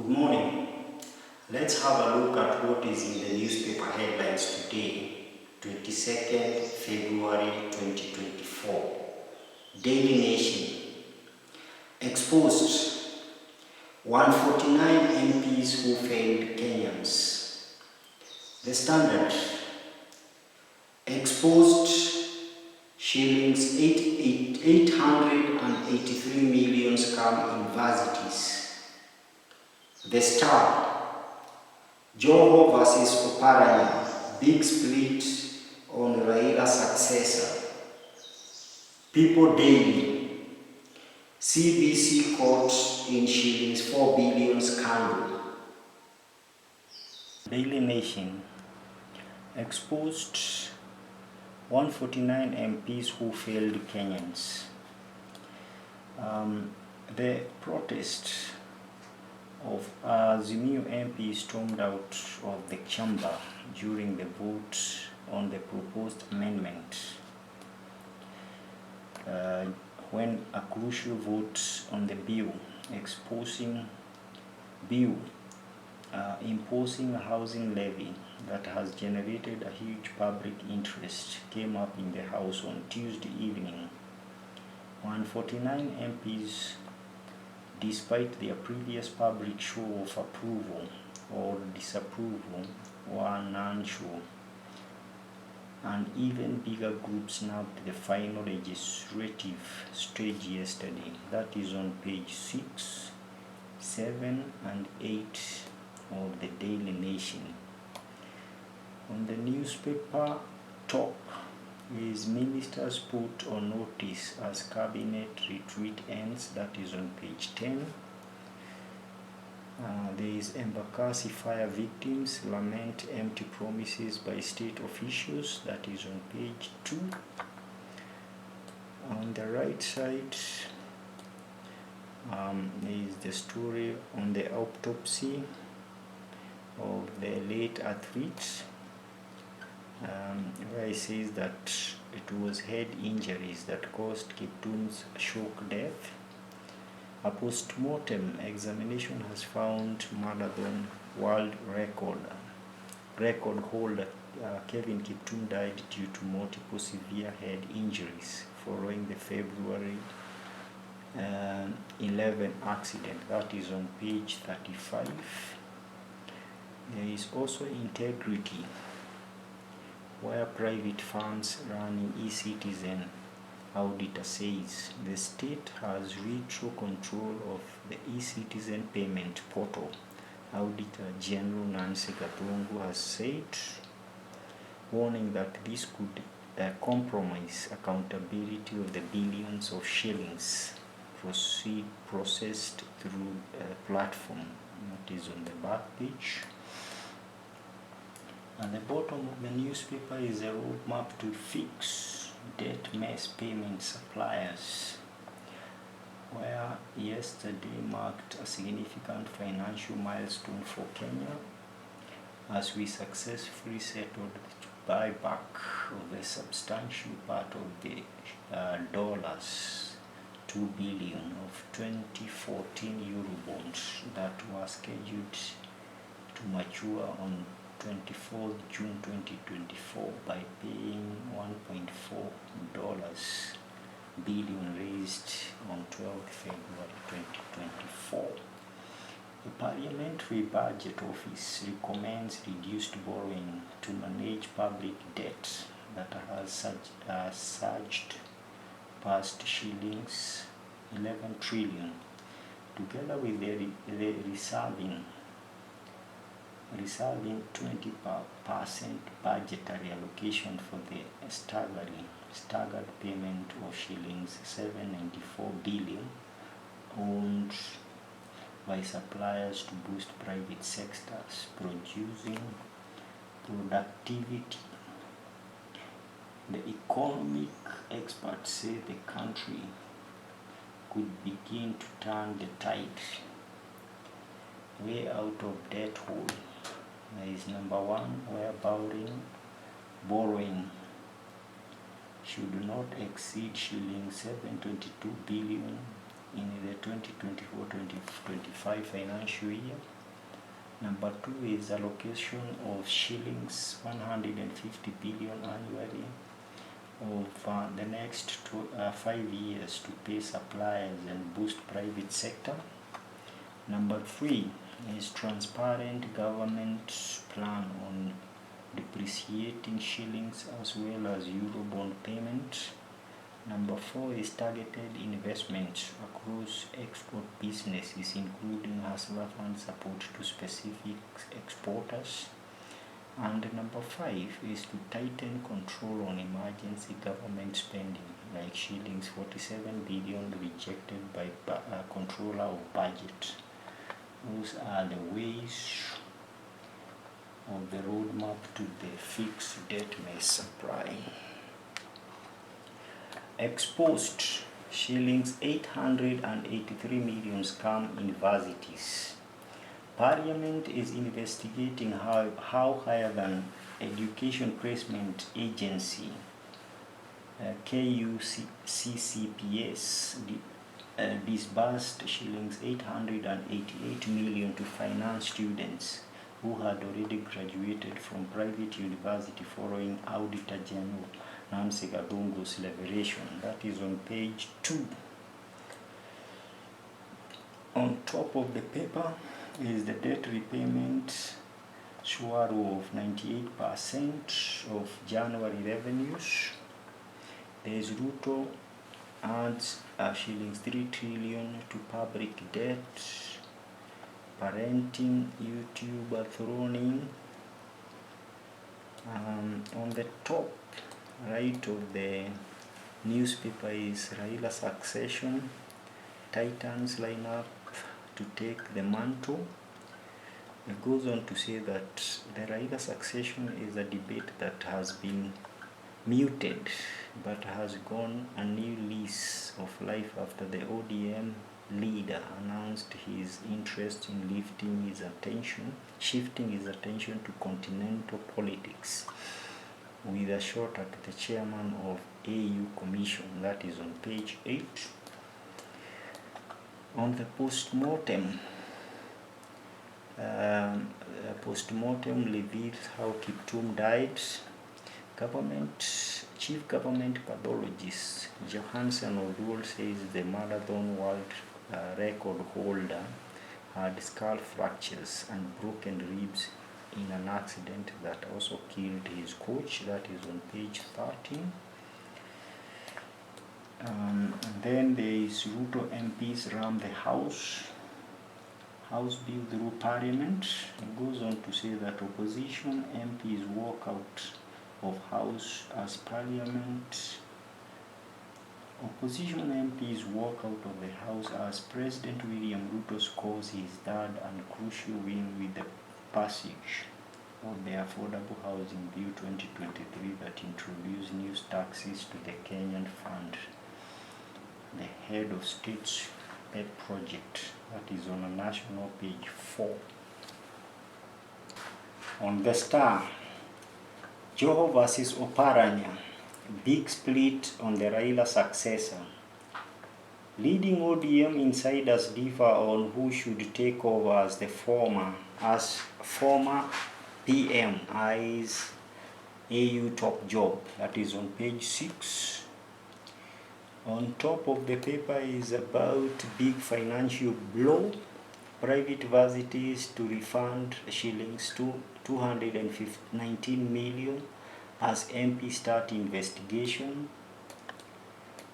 Good morning. Let's have a look at what is in the newspaper headlines today, 22nd February 2024. Daily Nation. Exposed. 149 MPs who failed Kenyans. The Standard. Exposed. Shillings 883 million scam universities. The Star. Joho versus Oparanya, big split on Raila's successor. People Daily. CBC caught in shillings 4 billion scandal. Daily Nation. Exposed 149 MPs who failed Kenyans. The protest of Azimio MP stormed out of the chamber during the vote on the proposed amendment, when a crucial vote on the bill imposing a housing levy that has generated a huge public interest came up in the House on Tuesday evening. 149 MPs, despite their previous public show of approval or disapproval, were non-show. An even bigger group snapped the final legislative stage yesterday. That is on page 6, 7, and 8 of the Daily Nation. On the newspaper top is ministers put on notice as cabinet retreat ends. That is on page 10. There is Embakasi fire victims lament empty promises by state officials. That is on page 2. On the right side is the story on the autopsy of the late athlete, where it says that it was head injuries that caused Kiptum's shock death. A post-mortem examination has found marathon world record holder Kevin Kiptum died due to multiple severe head injuries following the February 11 accident. That is on page 35. There is also Integrity, where private funds running eCitizen. Auditor says the state has retro control of the eCitizen payment portal. Auditor General Nancy Gathungu has said, warning that this could compromise accountability of the billions of shillings processed through a platform. That is on the back page. At the bottom of the newspaper is a roadmap to fix debt mess payment suppliers, where yesterday marked a significant financial milestone for Kenya as we successfully settled the buyback of a substantial part of the dollars 2 billion of 2014 Eurobonds that were scheduled to mature on 24th June 2024 by paying $1.4 billion raised on 12th February 2024. The Parliamentary Budget Office recommends reduced borrowing to manage public debt that has surged past shillings 11 trillion, together with the reserving 20% budgetary allocation for the staggered payment of shillings 794 billion owned by suppliers to boost private sectors producing productivity. The economic experts say the country could begin to turn the tide way out of debt hole. There is number 1, where borrowing should not exceed shillings 722 billion in the 2024-2025 financial year. Number 2 is allocation of shillings 150 billion annually of the next 5 years to pay suppliers and boost private sector. Number 3 is transparent government plan on depreciating shillings as well as Eurobond payment. Number 4 is targeted investment across export businesses, including Hustler Fund support to specific exporters. And number 5 is to tighten control on emergency government spending, like shillings 47 billion rejected by controller of budget. Those are the ways of the roadmap to the fixed debt mesh supply. Exposed shillings 883 million scam universities. Parliament is investigating how higher than Education Placement Agency KUCCPS disbursed shillings 888 million to finance students who had already graduated from private university following Auditor General Nancy Gadungu's liberation. That is on page 2. On top of the paper is the debt repayment swallow of 98% of January revenues. There is Ruto adds shillings 3 trillion to public debt. Parenting, YouTuber thrown in. On the top right of the newspaper is Raila succession. Titans line up to take the mantle. It goes on to say that the Raila succession is a debate that has been muted but has gone a new lease of life after the ODM leader announced his interest in shifting his attention to continental politics with a shot at the chairman of AU Commission. That is on page 8. On the post-mortem reveals how Kiptum died. Chief government pathologist Johansen Odul says the marathon world record holder had skull fractures and broken ribs in an accident that also killed his coach. That is on page 13. And then there is Ruto MPs ram the House bill through Parliament. It goes on to say that opposition MPs walk out of House as Parliament. Opposition MPs walk out of the House as President William Ruto scores his third and crucial win with the passage of the Affordable Housing Bill 2023 that introduced new taxes to the Kenyan Fund. The head of state's pet project, that is on a national page 4. On the Star, Joho versus Oparanya, big split on the Raila successor. Leading ODM insiders differ on who should take over as former PM eyes AU top job. That is on page 6. On top of the paper is about big financial blow. Private varsities to refund shillings to 219 million as MP start investigation.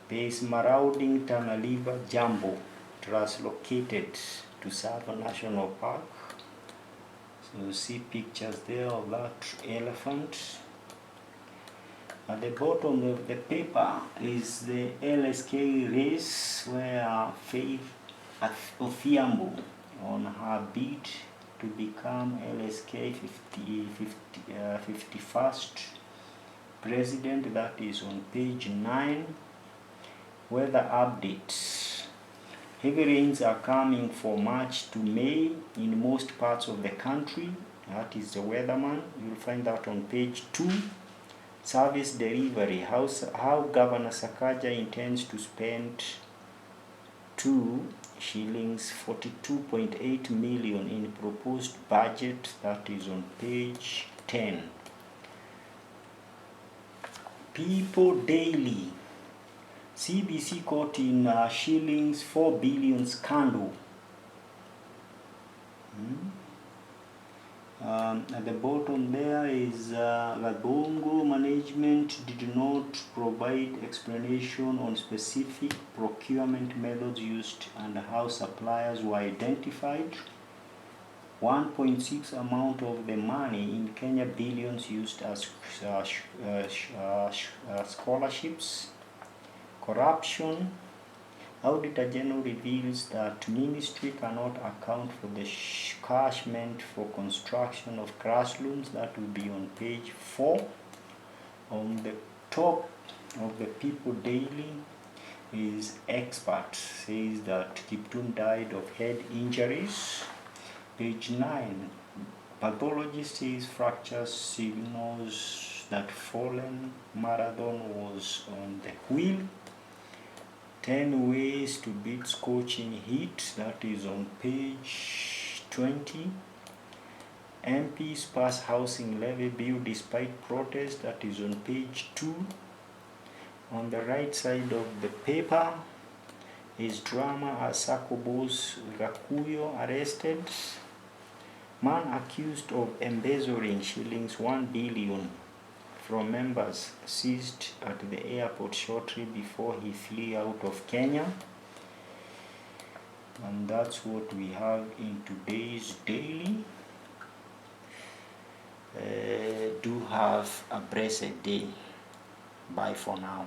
There is marauding Tana River Jumbo translocated to Tsavo National Park. So you see pictures there of that elephant. At the bottom of the paper is the LSK race where Faith Odhiambo on her bid to become LSK 51st president. That is on page 9. Weather updates. Heavy rains are coming for March to May in most parts of the country. That is the weatherman. You'll find that on page 2. Service delivery. How Governor Sakaja intends to spend to shillings 42.8 million in proposed budget, that is on page 10. People Daily, CBC caught in shillings 4 billion scandal. At the bottom there is Labongo management did not provide explanation on specific procurement methods used and how suppliers were identified. 1.6 amount of the money in Kenya billions used as scholarships. Corruption. Auditor General reveals that ministry cannot account for the cash meant for construction of classrooms. That will be on page 4. On the top of the People Daily is expert says that Kiptum died of head injuries. Page 9, pathologist says fractures signals that fallen marathon was on the wheel. 10 ways to beat scorching heat, that is on page 20. MPs pass housing levy bill despite protest, that is on page 2. On the right side of the paper is drama as Sacco boss Gakuyo arrested. Man accused of embezzling shillings 1 billion from members seized at the airport shortly before he flew out of Kenya. And that's what we have in today's daily. Do have a blessed day. Bye for now.